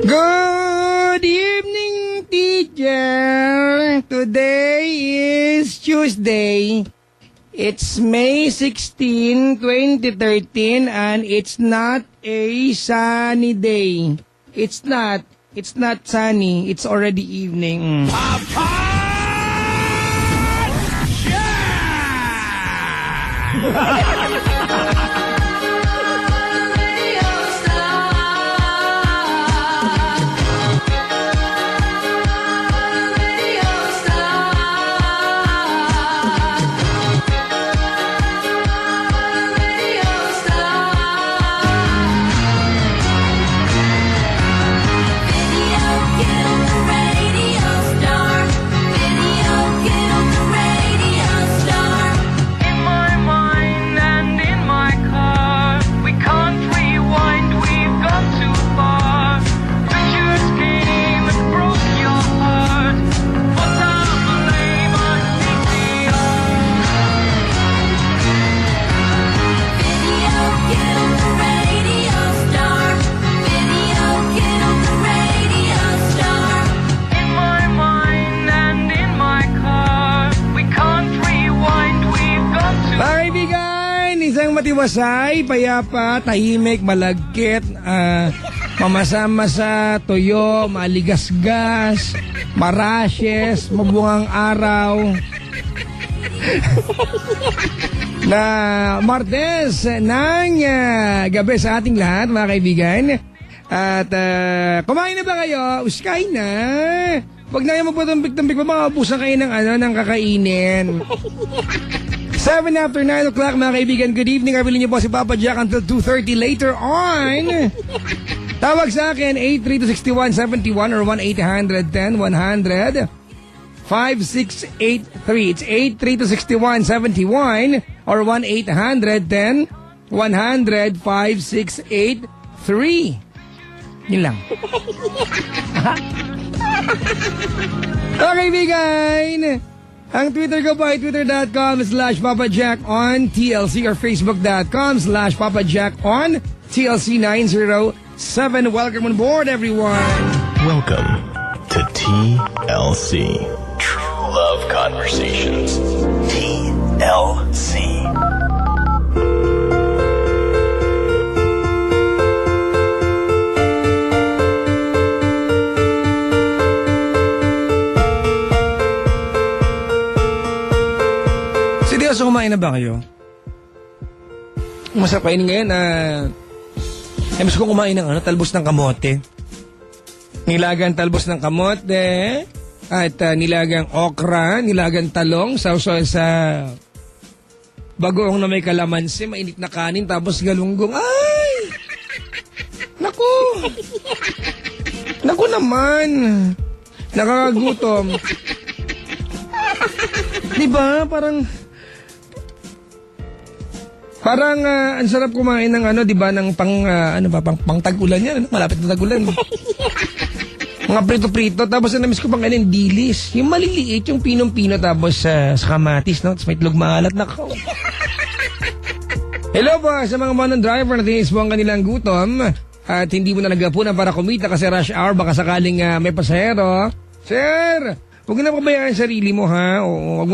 Good evening, teacher. Today is Tuesday. It's May 16, 2013, and it's not a sunny day. It's not sunny. It's already evening. Papa! Matiwasay, payapa, tahimik, malagkit, mamasa-masa, tuyo, maligasgas, marashes, mabungang araw. Na Martes ng gabi sa ating lahat, mga kaibigan. At kumain na ba kayo? Uskay na. Huwag na yung magpatumpik-tumpik pa, makabusan kayo ng kakainin. 7 after 9 o'clock, mga kaibigan. Good evening. Kabilin niyo po si Papa Jack until 2:30 later on. Tawag sa akin, 832-6171 or 1-800-10-100. 5683. It's 832-6171 or 1-800-10-100. 5683. Yun lang. Okay, kaibigan. Ang Twitter ko po ay twitter.com/PapaJackOn TLC or Facebook.com/PapaJackOn TLC907. Welcome on board, everyone. Welcome to TLC True Love Conversations. TLC. So, kumain na ba kayo? Masarap kainin ngayon mas ko kumain ng talbos ng kamote. Nilagang talbos ng kamote at nilagang okra, nilagang talong, sausaw sa bagoong na may kalamansi, mainit na kanin, tapos galunggong. Ay! Naku! Naku naman! Nakakagutom. Diba? Parang ang sarap kumain ng di ba, ng pang tag-ulan yan, malapit na tag-ulan. Mga prito-prito, tapos na-miss ko pang dilis. Yung maliliit, yung pinong-pino, tapos sa kamatis, no? Tapos may itlog maalat na ko. Hello po sa mga manong driver na tinis mo ang kanilang gutom at hindi mo na nagapunan para kumita kasi rush hour, baka sakaling may pasahero. Sir, huwag mo na pabayaan sarili mo, ha? O, huwag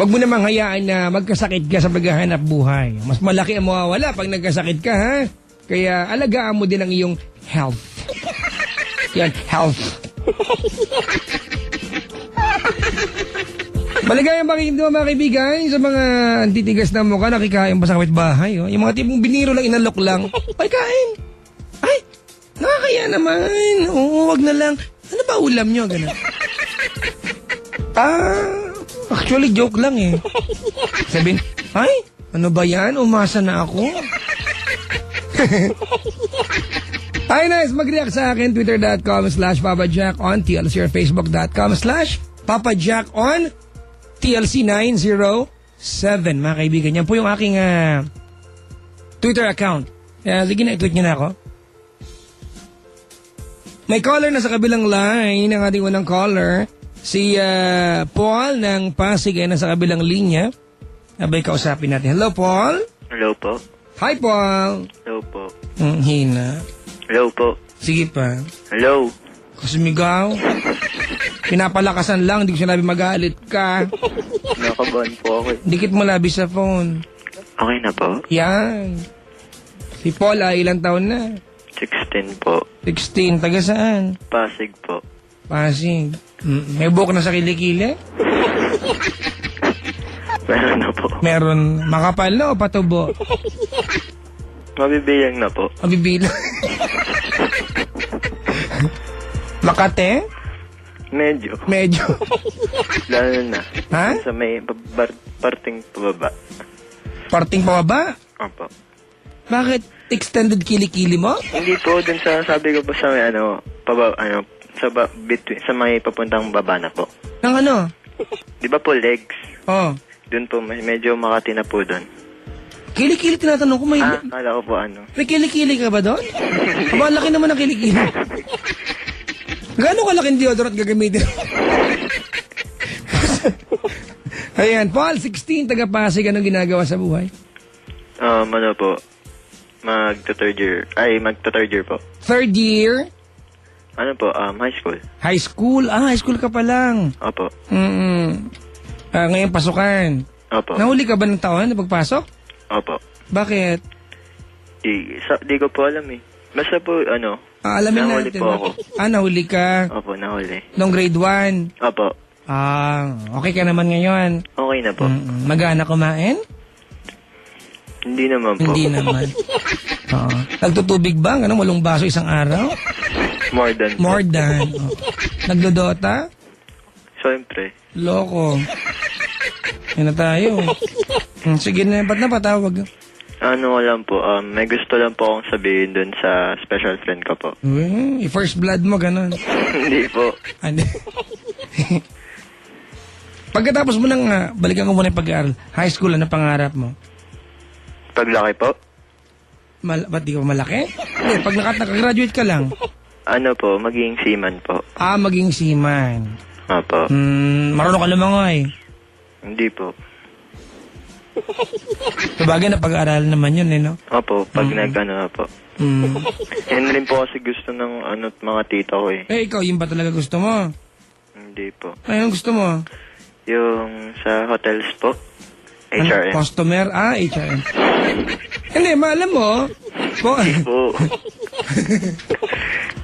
mo namang hayaan na magkasakit ka sa paghahanap buhay. Mas malaki ang mawawala pag nagkasakit ka, ha? Kaya alagaan mo din ang iyong health. Yan, health. Maligayang pakikita mga kaibigan sa mga antitigas na mukha, nakikain pa sa kapitbahay. Oh. Yung mga tipong biniro lang, inalok lang. Ay, kain! Ay, nakakaya naman. Oo, wag na lang. Ano ba ulam nyo? Ganun. Actually, joke lang eh. Sabihin, ay, ano ba yan? Umasa na ako. Ay, nice. Mag-react sa akin. Twitter.com/PapaJackOn TLC or Facebook.com/PapaJackOn TLC907. Mga kaibigan, yan po yung aking Twitter account. Sige na, i-tweet nyo na ako. May caller na sa kabilang line, ang ating unang caller. Si Paul ng Pasig ay nasa kabilang linya. Abay, kausapin natin. Hello, Paul. Hello po. Hi, Paul. Hello po. Hina. Hello po. Sige pa. Hello. Kasumigaw. Pinapalakasan lang, hindi ko sinabi magalit ka. Nakabahan po ako. Dikit mo labi sa phone. Okay na po? Yan. Si Paul, ilang taon na? 16 po. 16. Taga saan? Pasig po. Pasig. May buhok na sa kilikili? Meron na po. Meron. Makapal na o patubo? Mabibilang na po. Mabibilang. Makate? Medyo. Medyo. Lalo na. Ha? Sa may parting pababa. Parting pababa? Opo. Bakit extended kilikili mo? Hindi po, dun sa sabi ko po sa may between, sa may papuntang baba na po. Nang ano? Di ba po legs? Oh. Dun po, medyo Makati na po dun. Kilikili, tinatanong ko. Kala ko po May kilikili ka ba doon? Aba, laki naman ang kilikili. Gano'ng kalaking deodorant gagamitin? Ayan, Paul, 16, taga Pasig. Anong ginagawa sa buhay? Ano po? Magta-third year po. Third year? Ano po? High school. High school? High school ka pa lang. Opo. Ngayon pasukan. Opo. Nahuli ka ba ng taon na pagpasok? Opo. Bakit? Di ko po alam eh. Basta po, Alamin nahuli natin. po ako. Nahuli ka. Opo, nahuli. Nung grade 1? Opo. Okay ka naman ngayon. Okay na po. Mag-aana kumain? Hindi naman po. Hindi naman. Oo. Nagtutubig ba? Ganun, walong baso isang araw? More than. Naglodota? Siyempre. Loko. Yan na tayo. Sige na, ba't napatawag? Ano ko lang po, may gusto lang po akong sabihin dun sa special friend ko po. First blood mo, ganun. Hindi po. Ano? Pagkatapos mo nang balikan ko muna yung pag-aaral, high school, ano pangarap mo? Paglaki po? Ba't di ka malaki? Hindi, pag nakagraduate ka lang. Ano po, maging seaman po. Maging seaman. Opo. Marunong ka lumangoy. Hindi po. Sabagay na pag-aaral naman yun, no? Opo, pag nag-ano po. Yan rin po kasi gusto ng mga tita ko eh. Ikaw, yun ba talaga gusto mo? Hindi po. Anong gusto mo? Yung sa hotels po. HRM. Customer? HRM. Hindi, maalam mo.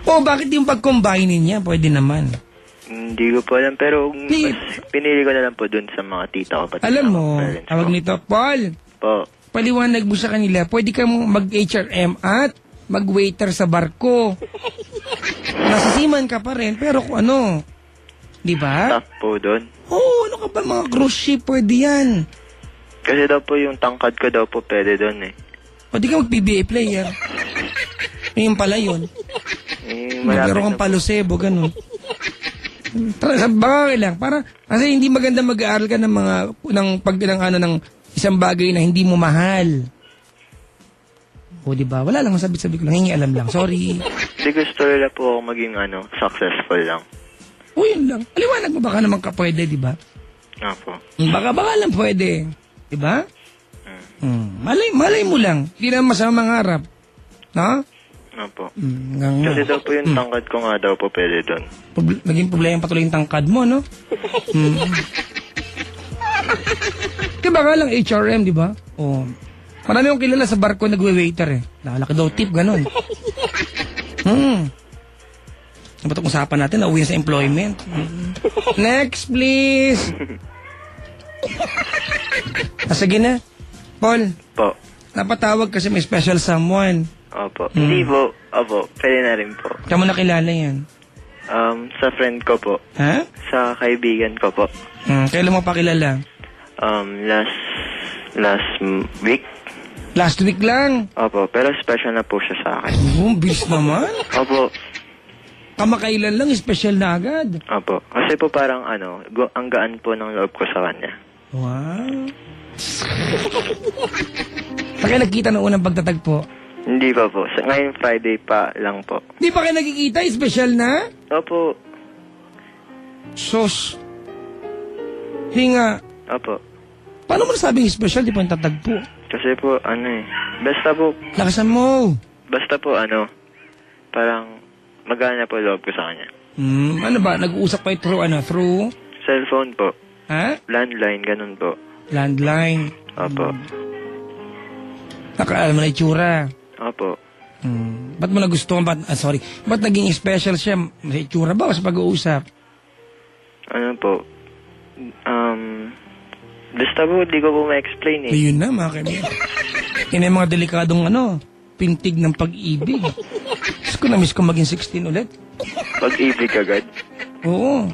Po. Bakit yung pag-combine niya? Pwede naman. Hindi ko po alam, pero pinili ko na lang po dun sa mga tita ko. Alam mo, tawag nito, Paul. Po. Paliwanag mo sa kanila, pwede kang mag-HRM at mag-waiter sa barko. Nasisiman ka pa rin, pero kung ano, di ba? Staff po dun. Ano ka ba, mga cruise ship, pwede yan. Kasi daw po yung tangkad ko daw po pwede dun eh. O di ka mag-PBA player. Yung pala yun. Maglaro kang palusebo, ganun. Bagay lang. Kasi hindi maganda mag-aaral ka ng isang bagay na hindi mo mahal. O, di ba? Wala lang, sabi ko lang. Hingi alam lang. Sorry. Hindi gusto nila po ako maging successful lang. Yun lang. Aliwanag mo, baka naman ka pwede, di ba? Opo. Baka lang pwede. Di ba? Malay mo lang. Hindi naman masama mangarap. No? Opo. Kasi daw po yung tangkad ko nga daw po pwede doon. Naging problema patuloy yung tangkad mo, no? Diba nga lang HRM, di ba? Marami akong kilala sa barko nagwe-waiter eh. Nakalaki daw tip, ganun. Dapat ang usapan natin, nauwi sa employment. Next, please. Sige na. Paul. Po. Napatawag kasi may special someone. Opo. Hindi po. Opo. Pwede na rin po. Saan mo nakilala yan? Sa friend ko po. Ha? Sa kaibigan ko po. Kailan mo pa kilala? Last week. Last week lang? Opo. Pero special na po siya sa akin. Bilis naman. Opo. Kamakailan lang, special na agad. Opo. Kasi po parang ang gaan po ng loob ko sa kanya. Wow. Saan kayo nagkita ng unang pagtatagpo? Hindi pa po. Ngayon Friday pa lang po. Di pa kayo nagkikita? Special na? Opo. Sos. Hinga. Opo. Paano mo nasabing special? Di pa yung tatagpo? Kasi po, basta po, Lakasan mo. parang magana po loob ko sa kanya. Ano ba? Nag-uusap kayo through? Cellphone po, Ha? landline, ganun po. Landline. Opo. Nakaalam mo na itsura. Opo. Ba't mo nagustuhan? Ba't naging special siya? Sa itsura ba o sa pag-uusap? Ano po, basta po, di ko po ma-explain eh. Ayun na, mga kaibigan. Yan yung mga delikadong pintig ng pag-ibig. Gusto ko na-miss ko maging 16 ulit. Pag-ibig agad. Oo.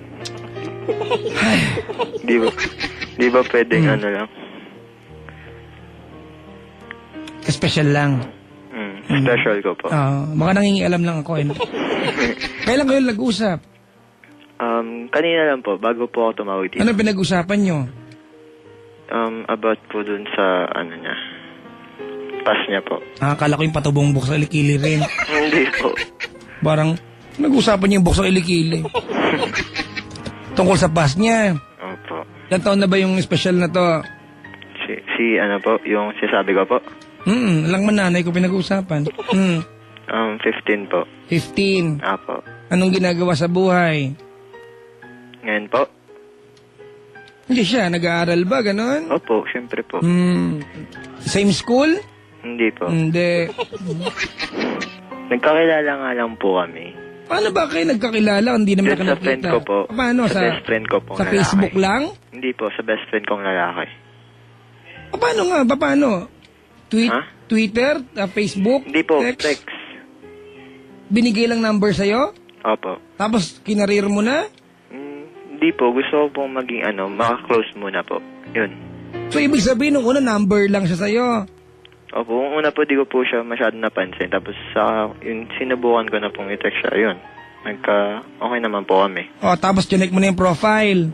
Di ba pwedeng lang? Special lang. Special ko po. Baka nangingialam lang ako. Kailan kayo nag-usap? Kanina lang po, bago po ako tumawag dito. Ano pinag-usapan nyo? About po dun sa, niya. Pass niya po. Akala ko yung patubong buksa ilikili rin. Hindi po. Parang, nag-usapan niyo yung buksa ilikili. Tungkol sa pass niya. Opo. Ilang taon na ba yung special na to? Yung sinasabi ko po? Alang mananay ko pinag-uusapan. 15 po. 15. Apo. Anong ginagawa sa buhay? Ngayon po? Hindi siya, nag-aaral ba, ganon? Opo, syempre po. Same school? Hindi po. Hindi. Nagkakilala nga lang po kami. Paano ba kayo nagkakilala? Hindi naman Sa friend ko po. Paano? Sa best friend ko po. Sa Facebook lang? Hindi po, sa best friend kong lalaki. Paano nga? Paano? Twitter? Facebook? Hindi po, text. Binigay lang number sa'yo? Opo. Tapos kinarir mo na? Hindi po, gusto ko pong maging maka-close muna po. Yun. So ibig sabihin nung una number lang siya sa'yo? Opo, una po di ko po siya masyado napansin. Tapos yun, sinubukan ko na pong i-text siya. Yun. Okay naman po kami. Tapos chinek mo na yung profile?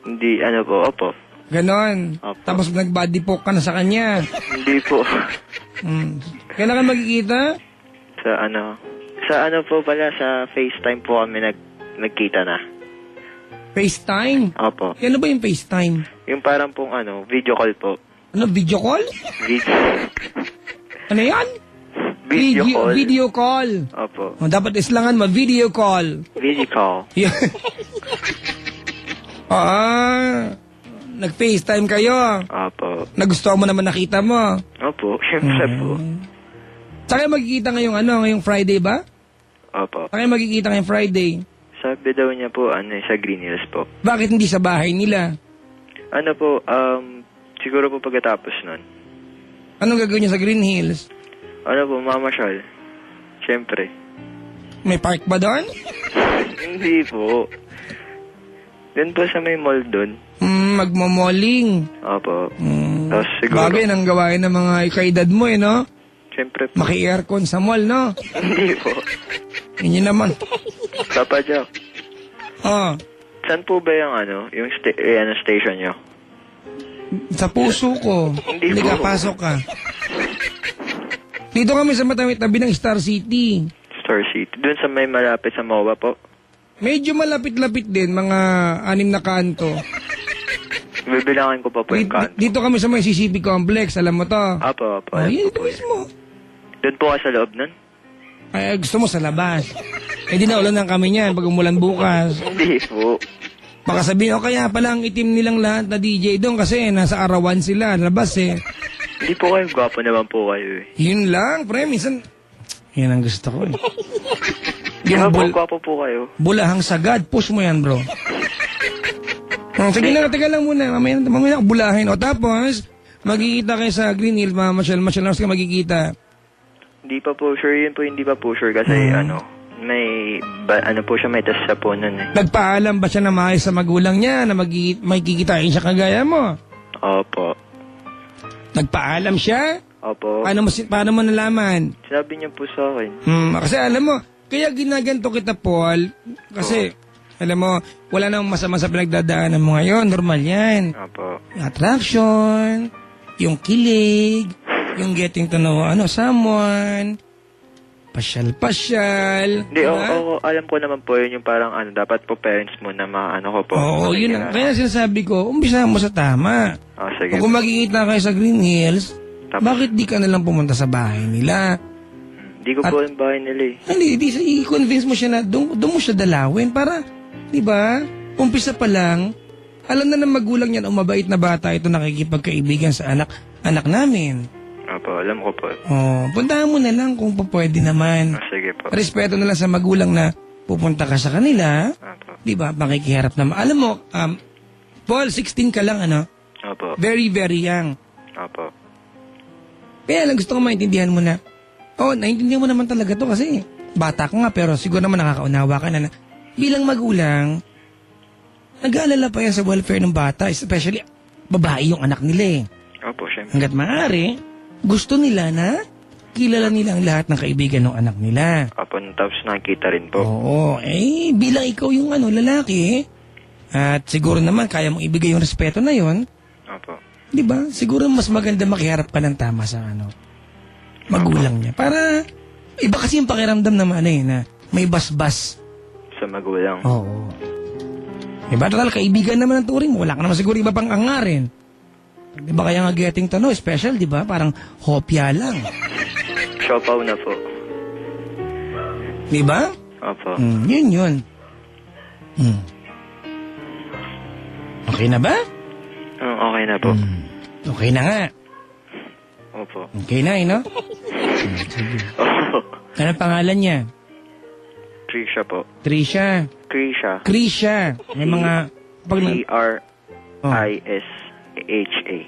Hindi, opo. Ganon. Opo. Tapos nag-body poke ka na sa kanya? Hindi po. Kailan ka magkikita? Sa po pala, sa FaceTime po kami nagkita na. FaceTime? Opo. Ano ba yung FaceTime? Yung parang pong video call po. Ano, video call? Video. Ano yan? Video call. Video call. Opo. Dapat islangan mo, video call. Video call. Nag-FaceTime kayo. Opo. Nagustuhan mo naman nakita mo. Opo, syempre po. Saan kayo magkikita ngayong Friday ba? Opo. Saan kayo magkikita ngayong Friday? Sabi daw niya po, sa Green Hills po. Bakit hindi sa bahay nila? Siguro po pagkatapos nun. Anong gagawin niya sa Green Hills? Mamasyal. Siyempre. May park ba doon? Hindi po. Doon po sa may mall doon. Magmamalling. Opo. Tapos siguro... Bagay nang gawain ng mga ikaedad mo no? Siyempre po. Maki-aircon sa mall, no? Hindi po. Hindi naman. Papa Jack. Saan po ba yung station nyo? Sa puso ko. Hindi po. Ka, pasok ka. Dito kami sa tabi ng Star City. Star City. Doon sa may malapit sa MOA po? Medyo malapit-lapit din, mga 6 na kanto. Bibilangin ko pa po yung kanto. Dito kami sa may CCP Complex, alam mo to? Apo. Yun ito mismo. Doon po ka sa loob nun? Ay, gusto mo sa labas. Di na ulan ng kami niyan pag umulan bukas. Hindi po. Baka sabihin, kaya pala ang itim nilang lahat na DJ doon kasi nasa arawan sila, labas Hindi po kayo, gwapo naman po kayo Yun lang, pre, minsan, yan ang gusto ko Yung gwapo po kayo. Bulahang sagad, push mo yan, bro. Sige na, teka lang muna, mamaya bulahin. Tapos, magkikita kayo sa Green Hills, mamasyal lang ka magkikita. Hindi pa po sure, hindi pa po sure kasi may po siya, may test siya po nun Nagpaalam ba siya na maayos sa magulang niya na may kikitain siya kagaya mo? Opo. Nagpaalam siya? Opo. Paano mo nalaman? Sinabi niya po sa akin. Kasi alam mo, kaya ginaganto kita, Paul, kasi alam mo, wala namang masama sa pinagdadaanan mo ngayon, normal yan. Opo. Attraction, yung kilig, yung getting to know someone, pasyal. Hindi, alam ko naman po yun yung parang dapat po parents mo na ko po. Oo, yun. Kaya sinasabi ko, umpisa mo sa tama. Sige. Kung magkikita kayo sa Green Hills, Tapos? bakit di ka nalang pumunta sa bahay nila? Hindi ko po yung bahay nila eh. Hindi, i-convince mo siya na doon mo siya dalawin para, di ba, umpisa pa lang, alam na ng magulang niyan, mabait na bata ito nakikipagkaibigan sa anak namin. Opo, alam ko po. Puntahan mo na lang kung pwede naman. Sige po. Respeto na lang sa magulang na pupunta ka sa kanila. Opo. Di ba, makikiharap naman. Alam mo, Paul, 16 ka lang, ano? Opo. Very, very young. Opo. Kaya lang gusto ko maintindihan mo na, naintindihan mo naman talaga to kasi bata ka nga pero siguro naman nakakaunawa ka na bilang magulang, nag-aalala pa yan sa welfare ng bata, especially babae yung anak nila eh. Opo, syempre. Hanggat maaari, gusto nila na kilala nila ang lahat ng kaibigan ng anak nila. Opo, tapos nakikita rin po. Oo, bilang ikaw yung lalaki, at siguro naman kaya mong ibigay yung respeto na yon, Opo. di ba? Siguro mas maganda makiharap ka ng tama sa magulang niya. Para, iba kasi yung pakiramdam naman na may basbas. Sa magulang. Oo. Diba, total, kaibigan naman ang turing mo. Wala ka naman siguro iba pang angarin. Di ba kaya nga getting to know, special, di ba? Parang hopya lang. Siopaw na po. Di ba? Opo. Yun. Okay na ba? Okay na po. Okay na nga. Opo. Okay na, no? Opo. Ano pangalan niya? Trisha po. Trisha. Krisha. May mga... Trisha.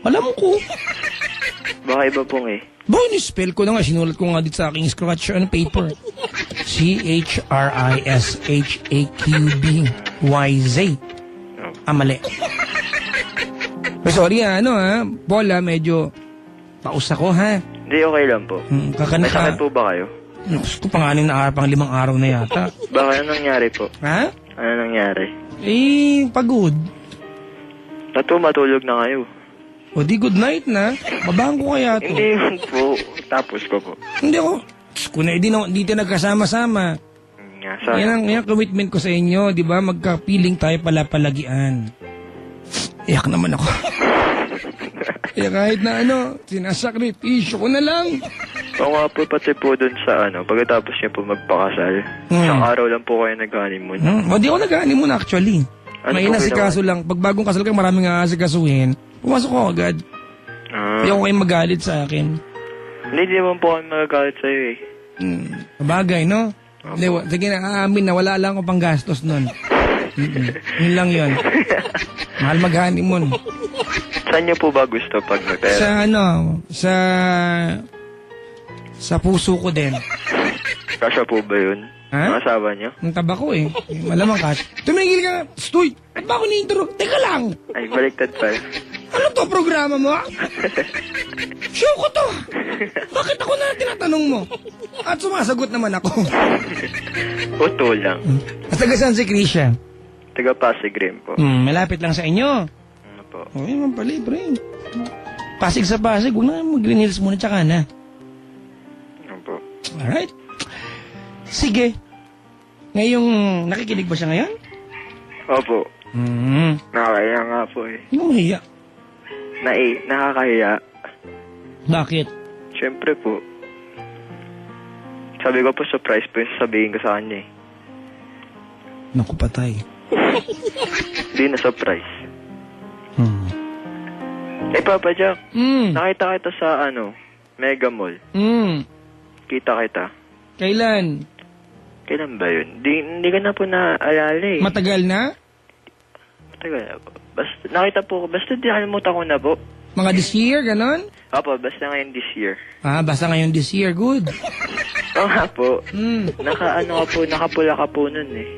Alam ko. Baka iba pong eh. Boy, ni-spell ko na nga. Sinulat ko nga dito sa aking scratch on paper. CHRISHAQBYZ. Mali. Sorry Paul medyo paus ako Hindi, okay lang po. May sakit po ba kayo? Gusto pa nga pang 5 araw na yata. Baka anong nangyari po? Ha? Ano nangyari? Pagod. Matulog na kayo. O di good night na. Babaan ko kaya to. Hindi yun po. Tapos ko po. Hindi ako. Kung dito nagkasama-sama. Yan ang commitment ko sa inyo, di ba? Magkapiling tayo palagian. Iyak naman ako. Kaya kahit na sinasakripisyo ko na lang. Oo nga po, pati po dun sa pagkatapos niya po magpakasal. Isang araw lang po kayo nag-honeymoon. Di ako nag-honeymoon actually. May inasikaso lang. Pag bagong kasal ka, maraming aasikasuhin. Pumasok ko agad. Ayaw ko kayong magalit sa akin. Hindi naman po kami magagalit sa'yo eh. Bagay, no? Sige na, aamin na wala lang ako pang gastos nun. Yun lang yun. Mahal mag-honeymoon. Saan niyo po ba gusto pag mag-pera? Sa puso ko din. Kasya po ba yun? Ha? Ang asawa niyo? Ang taba ko eh. Malamang ka. Tumigil ka na. Stoy! At ba ako ni-intro? Teka lang! Ay, baliktad pa. Ano to programa mo? Show ko to! Bakit ako na tinatanong mo? At sumasagot naman ako. Uto lang. At taga saan si Krisha? Taga Pasig rin po. Malapit lang sa inyo. Ano po? Okay man pala, pre. Pasig sa Pasig. Huwag na mag-Green Hills muna tsaka na. Ano po? Alright. Sige. Ngayong, nakikinig ba siya ngayon? Opo. Nakakahiya nga po eh. Ano mahiya? Nakakahiya. Bakit? Siyempre po. Sabi ko po, surprise po yung sabihin ko sa kanya eh. Naku, patay. Hindi na surprise. Papa Jack, nakita kita sa Mega Mall. Kita. Kailan? Kailan ba yun? Hindi ka na po naalala eh. Matagal na? Matagal na po. Basta, nakita po ko. Basta nakalimutan ko na po. Mga this year, ganon? Opo, basta ngayon this year. Basta ngayon this year, good. Oo nga po. Nakapula ka po nun eh.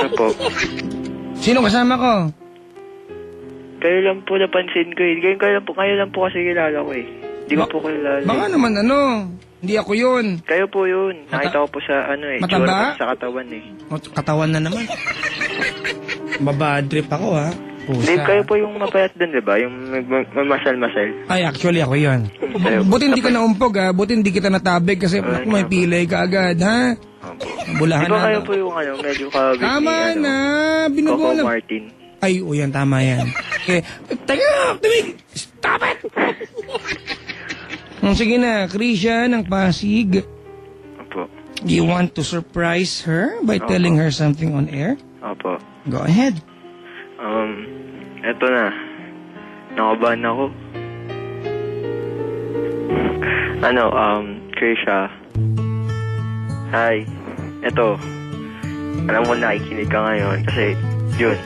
Opo. Sino kasama ko? Kayo lang po napansin ko eh. Kayo lang po kasi kilala ko eh. Hindi ko po kilala. Baka naman hindi ako yun. Kayo po yun. Nakita ko po sa mataba? Sa katawan eh. Katawan na naman. Babad trip ako Hindi, kayo po yung mapayat din, di ba? Yung mamasal-masal. Ay, actually ako yun. Buti hindi ka naumpog buti hindi kita natabig kasi may pilay ka agad, ha? Bulahan di ba na. kayo po yung medyo kabig Tama na, binugo Coco na. Martin. Ay, yan, tama yan. Okay. Teka, tumig! Stop it! Sige na, Krisha ng Pasig. Opo. Do you want to surprise her by telling her something on air? Opo. Go ahead. Eto na. Nakabahan ako. Krisha. Hi. Eto. Alam mo nakikinig ka ngayon kasi, yun.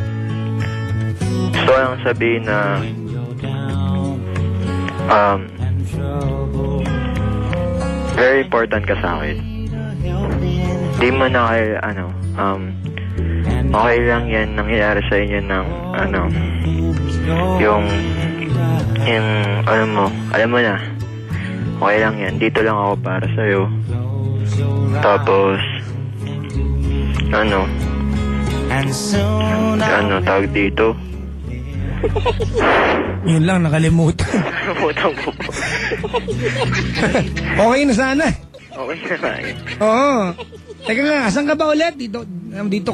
Gusto ko lang sabihin na, very important ka sa akin. Di mo na kayo, okay lang yan nangyayari sa inyo ng, alam mo na, okay lang yan, dito lang ako para sa'yo. Tapos, tawag dito. Yun lang, nakalimutan. Nakalimutan ko po. Okay na sana. Okay na nga yun. Oo. Teka nga, asan ka ba ulit? Dito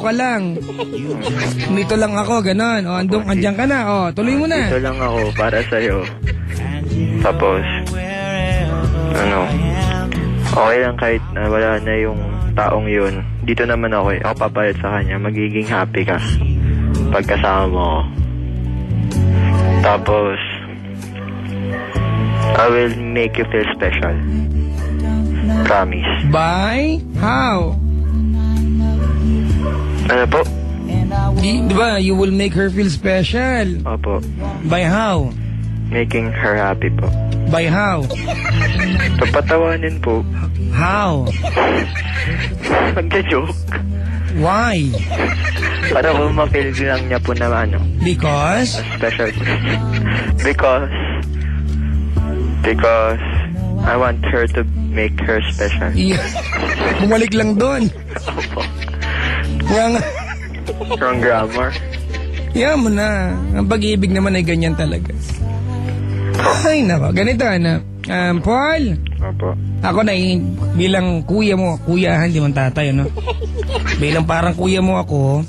ka lang. Dito lang ako, ganon. O, andyan ka na. O, tuloy mo na. Dito lang ako para sa'yo. Tapos, okay lang kahit wala na yung taong yun. Dito naman ako. Ako papalit sa kanya. Magiging happy ka pagkasama mo ako. Tapos, I will make you feel special. Promise. By? How? Ano po? Di ba, you will make her feel special. Opo. By how? Making her happy po. By how? Papatawanin po. How? Magka-joke. Why? Para po ma-feel lang niya po na Because? special po. Because I want her to make her special. Yeah. Bumalik lang doon. Wrong grammar. Yan mo na. Ang pag-ibig naman ay ganyan talaga. Ay, nako. Ganito, Paul. Opo. Ako na bilang kuya mo, kuyahan, di man tatay, bilang parang kuya mo ako,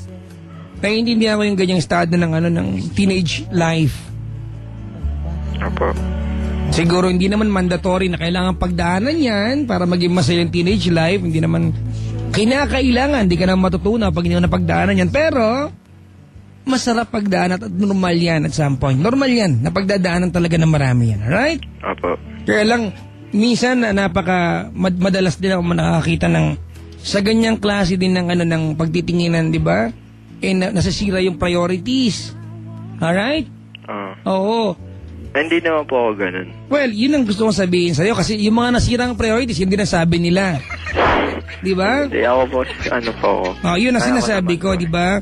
naiintindihan ko yung ganyang estado ng teenage life. Opo. Siguro hindi naman mandatory na kailangan pagdaanan yan para maging masayang teenage life. Hindi naman kinakailangan, hindi ka na matutunan pag hindi mo na pagdaanan yan. Pero, masarap pagdaanan at normal yan at some point. Normal yan, na pagdadaanan talaga ng marami yan. Alright? Opo. Kaya lang, minsan madalas din ako nakakita ng sa ganyang klase din ng pagtitinginan, di ba? Nasasira yung priorities. Alright? Oo. Hindi naman po ako ganun. Well, yun ang gusto kong sabihin sa'yo kasi yung mga nasirang priorities, yun din ang sabi nila. Di ba? Hindi ako po, po ako. Yun ang sinasabi ko, di ba?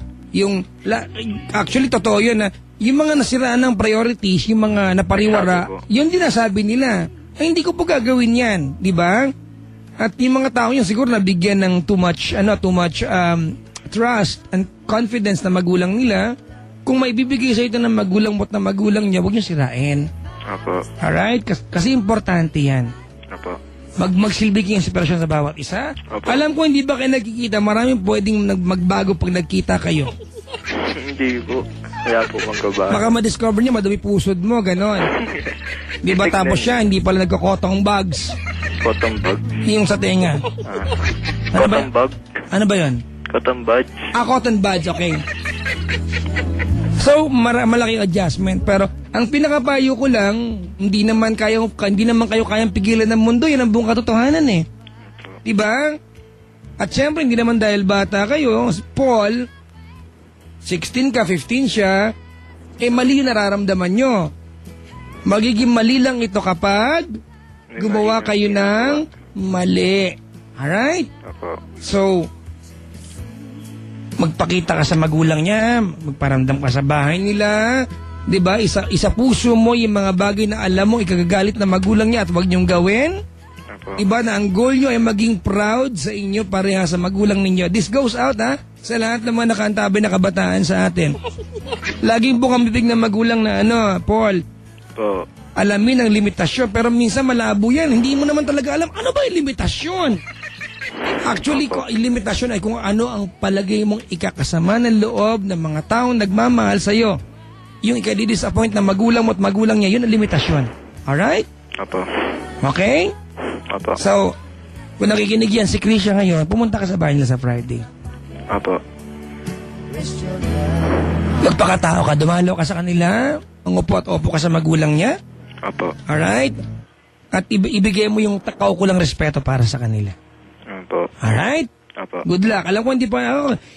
Actually, totoo yun na yung mga nasiraan ng priorities, yung mga napariwara, yun din ang sabi nila. Ay, hindi ko po gagawin yan, di ba? At yung mga tao yun siguro nabigyan ng too much trust and confidence na magulang nila. Kung may bibigay sa ito ng magulang mo at ng magulang niya, huwag niyo sirain. Apo. Alright? Kasi importante yan. Apo. Magsilbi kayong inspirasyon sa bawat isa. Apo. Alam ko hindi ba kayo nagkikita, maraming pwedeng magbago pag nagkita kayo. Hindi po. Wala po magkabago. Baka ma-discover niya, madumi pusod mo, ganon. Di ba tapos siya, hindi pala nagkakotong bags. Cotton bag? Yung sa tenga. Cotton bag? Ano ba yun? Cotton buds? Cotton buds, okay. So, malaking adjustment. Pero, ang pinakapayo ko lang, hindi naman kayo kayang pigilan ng mundo. Yan ang buong katotohanan eh. Diba? At syempre, hindi naman dahil bata kayo, Paul, 16 ka, 15 siya, mali yung nararamdaman nyo. Magiging mali lang ito kapag gumawa kayo ng mali. Alright? So, magpakita ka sa magulang niya, magparamdam ka sa bahay nila, 'di ba? Isa puso mo yung mga bagay na alam mo ikagagalit na magulang niya at wag niyong gawin. 'Di ba? Na ang goal niyo ay maging proud sa inyo pareha sa magulang ninyo. This goes out sa lahat ng mga nakaantabi na kabataan sa atin. Laging bukang bibig ng magulang na Paul. Po. Alamin ang limitasyon pero minsan malabo yan. Hindi mo naman talaga alam ano ba yung limitasyon. Actually, limitasyon ay kung ano ang palagay mong ikakasama ng loob ng mga taong nagmamahal sa'yo. Yung ikadi-disappoint na magulang mo at magulang niya, yun ang limitasyon. Alright? Opo. Okay? Opo. So, kung nakikinig yan si Krisha ngayon, pumunta ka sa bahay nila sa Friday. Opo. Magpakatao ka, dumalo ka sa kanila, mangupo at opo ka sa magulang niya. Opo. Alright? At ibigay mo yung kaukulang respeto para sa kanila. Opo. Alright? Opo. Good luck. Alam ko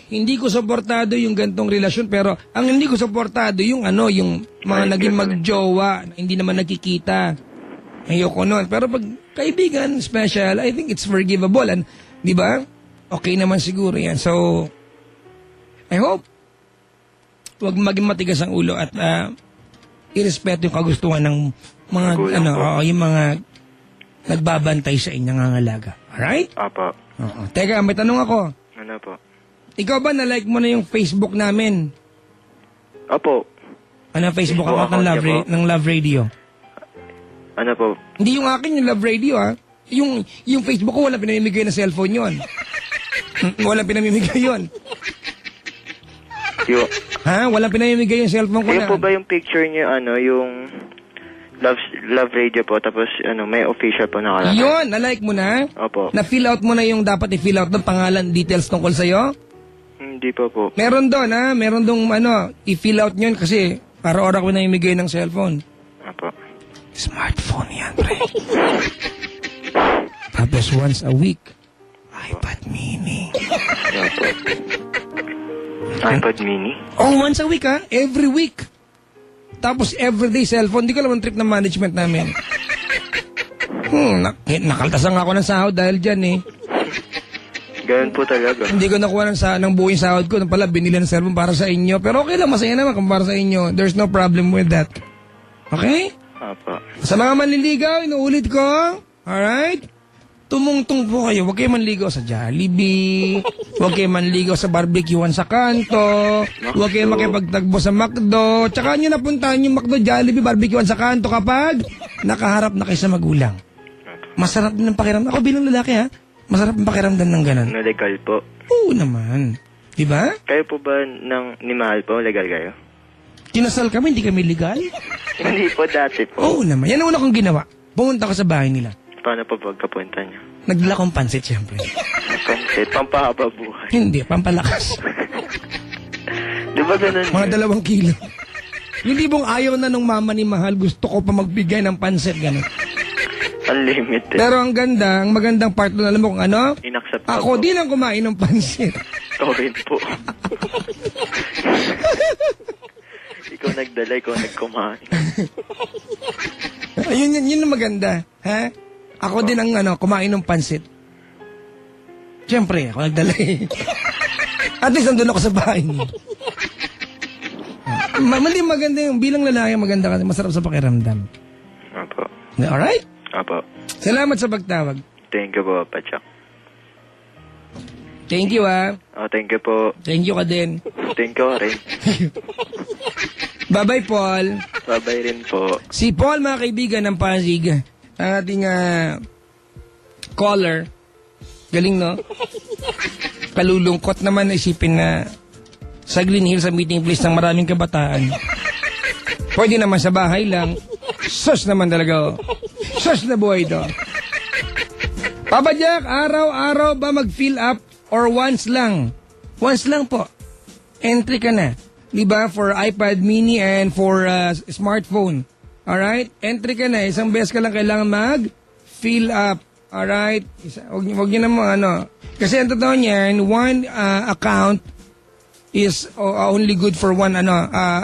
hindi ko suportado yung gantong relasyon, pero ang hindi ko suportado yung yung mga Ay, naging ganun. magjowa na hindi naman nagkikita. Ayoko nun. Pero pag kaibigan, special, I think it's forgivable. And, di ba? Okay naman siguro yan. So, I hope wag maging matigas ang ulo at irespeto yung kagustuhan ng mga, Magulang po. yung mga nagbabantay sa inyong ngangalaga. Alright? Opo. Oo. Teka, may tanong ako. Ano po? Ikaw ba na-like mo na yung Facebook namin? Opo. Ano Facebook Facebook account ng account niya po. ng Love Radio? Ano po? Hindi yung akin, yung Love Radio ha. Yung Facebook ko, wala pinamimigay na cellphone yon. Wala pinamimigay yon. Yung, Ha? Wala pinamimigay yung cellphone ko yun na. po ba yung picture niyo, yung Love Radio po, tapos may official po nakalagay? Yun, na-like mo na? Opo. Na-fill out mo na yung dapat i-fill out ng pangalan, details tungkol sa'yo? Hindi pa po. Meron doon ha, meron doon i-fill out nyo kasi araw-araw ko na imigay ng cellphone. Opo. Smartphone yan, pre. Tapos once a week, iPad mini. Opo. iPad mini? Oh, once a week ha? Every week. Tapos everyday cellphone. Di ko naman trip ng management namin. Nakaltasan nga ako ng sahod dahil dyan eh. Ganun po talaga. Hindi ko nakuha ng buong sahod ko. Nang pala, binili ng cellphone para sa inyo. Pero okay lang, masaya naman kung para sa inyo. There's no problem with that. Okay? Opo. Sa mga manliligaw, inuulit ko. Alright? Tumungtong po kayo. Huwag kayo manligaw sa Jollibee. Huwag kayo manligaw sa barbecuean sa kanto. Huwag kayo makipagtagbo sa McDo. Tsaka nyo napuntahan yung McDo, Jollibee, barbecuean sa kanto kapag nakaharap na kayo sa magulang. Masarap din ang pakiramdam. Ako bilang lalaki ha, masarap ang pakiramdam ng ganun. Legal po. Oo naman. Diba? Kayo po ba ni Mahal po? Legal kayo? Kinasal kami, hindi kami legal. Hindi po dati po. Oo naman. Yan ang una kong ginawa. Pumunta ko sa bahay nila. Paano po pagkapunta niyo? Nagdala kong pansit, siyempre. Pansit, pampahaba buhay. Hindi, pampalakas. Di ba ganun? Mga 2 kilo. Yung libong ayaw na nung mama ni Mahal, gusto ko pa magbigay ng pansit, gano'n. Unlimited. Pero ang ganda, ang magandang part doon, alam mo kung ano? Inaccept Ako po. din ang kumain ng pansit. Ikaw rin po. Ikaw nagdala, ikaw nagkumain. Yun ang maganda. Ha? Ako din ang kumain ng pansit. Siyempre, ako nagdala eh. At least nandun ako sa bahay niya. Mali maganda yung bilang lalaki, maganda kasi masarap sa pakiramdam. Opo. Alright? Opo. Salamat sa pagtawag. Thank you po, Pachak. Thank you Oh, thank you po. Thank you ka din. Thank you rin. Bye-bye, Paul. Bye-bye rin po. Si Paul, mga kaibigan ng Pasig, ang ating caller. Galing, no? Kalulungkot naman isipin na sa Green Hills, sa meeting place ng maraming kabataan. Pwede naman sa bahay lang. Sus naman talaga, oh. Sus na buhay to. Papa Jack, araw-araw ba mag-fill up or once lang? Once lang po. Entry ka na. Diba? For iPad mini and for smartphone. Alright? Entry ka na. Isang beses ka lang kailangan mag-fill up. Alright? Huwag nyo naman Kasi ang totoo niyan, one account is only good for one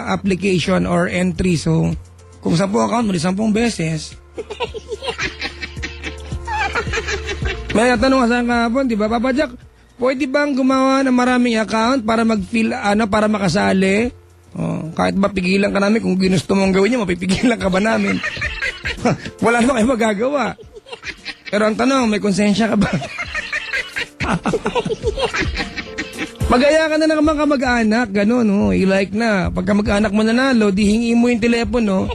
application or entry. So, kung 10 account mo, 10 beses. May natanong ka sa kahapon, di ba? Papa Jack, pwede bang gumawa ng maraming account para mag-fill, para makasali? Kahit ba pigilan ka namin, kung ginusto mong gawin niya, mapipigilan ka ba namin? Wala naman kayo magagawa. Pero ang tanong, may konsensya ka ba? Mag-aya ka na ng mga kamag-anak, gano'n, i-like na. Pagka mag-anak mo nanalo, di hingi mo yung telepono.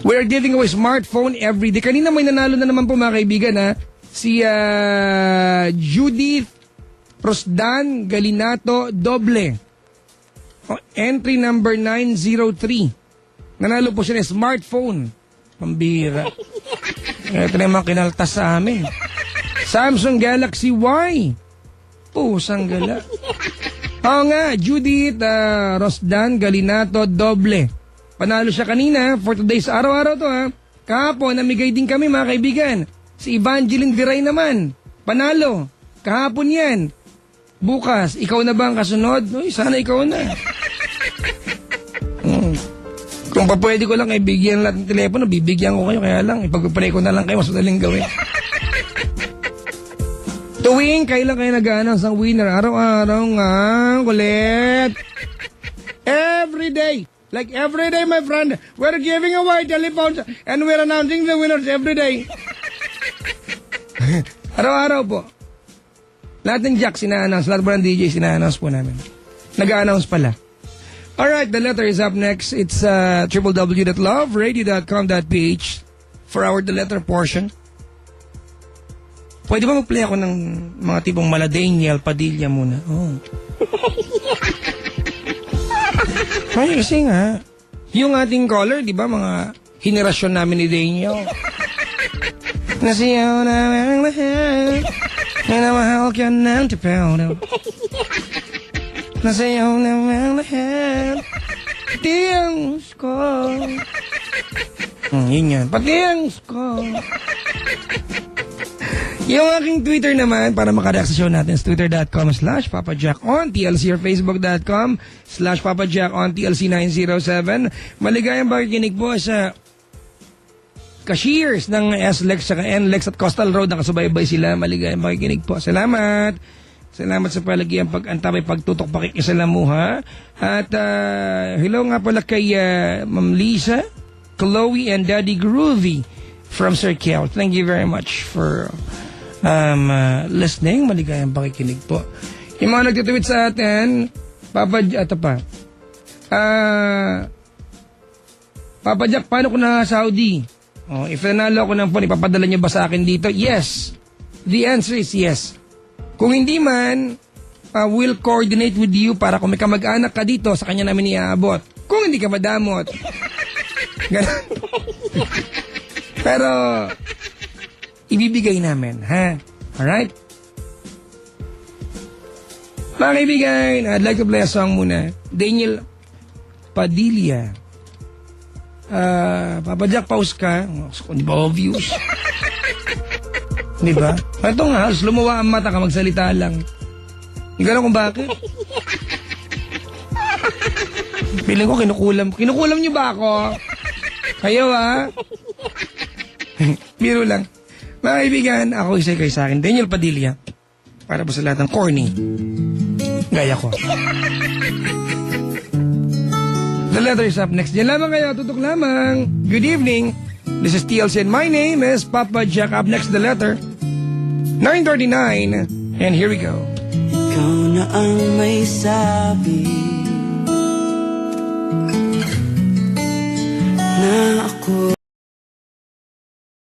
We're giving away smartphone every day. Kanina may nanalo na naman po mga kaibigan, ha? Si Judith Rosdan Galinato Doble. Entry number 903. Nanalo po siya ng smartphone. Pambira. Ito naman kinaltas sa amin. Samsung Galaxy Y. Pusang gala. Oo nga, Judith Rosdan Galinato Doble. Panalo siya kanina for today's araw-araw to ha. Kahapon, namigay din kami mga kaibigan. Si Evangeline Viray naman. Panalo. Kahapon yan. Bukas, ikaw na ba ang kasunod? Uy, sana ikaw na. Kung pa pwede ko lang bigyan lahat ng telepono, bibigyan ko kayo. Kaya lang, ipagpapalay ko na lang kayo. Mas madaling gawin. Tuwing, kailan kayo nag-announce ang winner? Araw-araw nga. Kulit. Every day. Like every day, my friend. We're giving away telephones and we're announcing the winners every day. Araw-araw po. Lahat ng Jack sina-announce, lahat po ng DJ sina-announce po namin. Nag-a-announce pala. Alright, the letter is up next. It's www.loveradio.com.ph for our the letter portion. Pwede ba mag-play ako ng mga tipong mala Daniel Padilla muna? Oh. Ay, kasi nga, yung ating caller, di ba, mga henerasyon namin ni Daniel. Nasiyaw namin ang lahat, minamahal ka ng tipawdo. Nasayaw namin ang lahat, pati ang gusto. Yun yan, pati ang gusto. Yung aking Twitter naman, para makareact sa show natin, is twitter.com/PapaJackOn, TLC or facebook.com/PapaJackOn, TLC907. Maligayang pakikinig po sa cashiers ng SLEX at NLEX at Coastal Road. Nakasubaybay sila. Maligayang pakikinig po. Salamat. Salamat sa palagiyang pag-antabay, pagtutok, pakikisalamuha. At hello nga pala kay Ma'am Lisa, Chloe, and Daddy Groovy from Sir Kel. Thank you very much for listening. Maligayang pakikinig po. Yung mga nagtitweet sa atin, Papa Jack, paano ko na Saudi? Oh, if nanalo ako ng phone, ipapadala niyo ba sa akin dito? Yes. The answer is yes. Kung hindi man, we'll coordinate with you para kung may kamag-anak ka dito, sa kanya namin iaabot. Kung hindi ka madamot. Ganun. Pero, ibibigay namin, ha? Alright? Mga kaibigan, I'd like to play a song muna. Daniel Padilla. Papa Jack, pause ka. Di ba obvious? Di ba? Ito nga, lumawa ang mata ka, magsalita lang. Hindi ka lang kung bakit. Piling ko kinukulam. Kinukulam niyo ba ako? Kayo, ha? Biro lang. Mga kaibigan, ako isa kayo sa akin, Daniel Padilla. Para po sa lahat ng corny. Gaya ko. The letter is up next. Diyan lamang kayo, tutok lamang. Good evening. This is TLC and my name is Papa Jack. Up next, the letter. 9:39. And here we go. Ikaw na ang may sabi na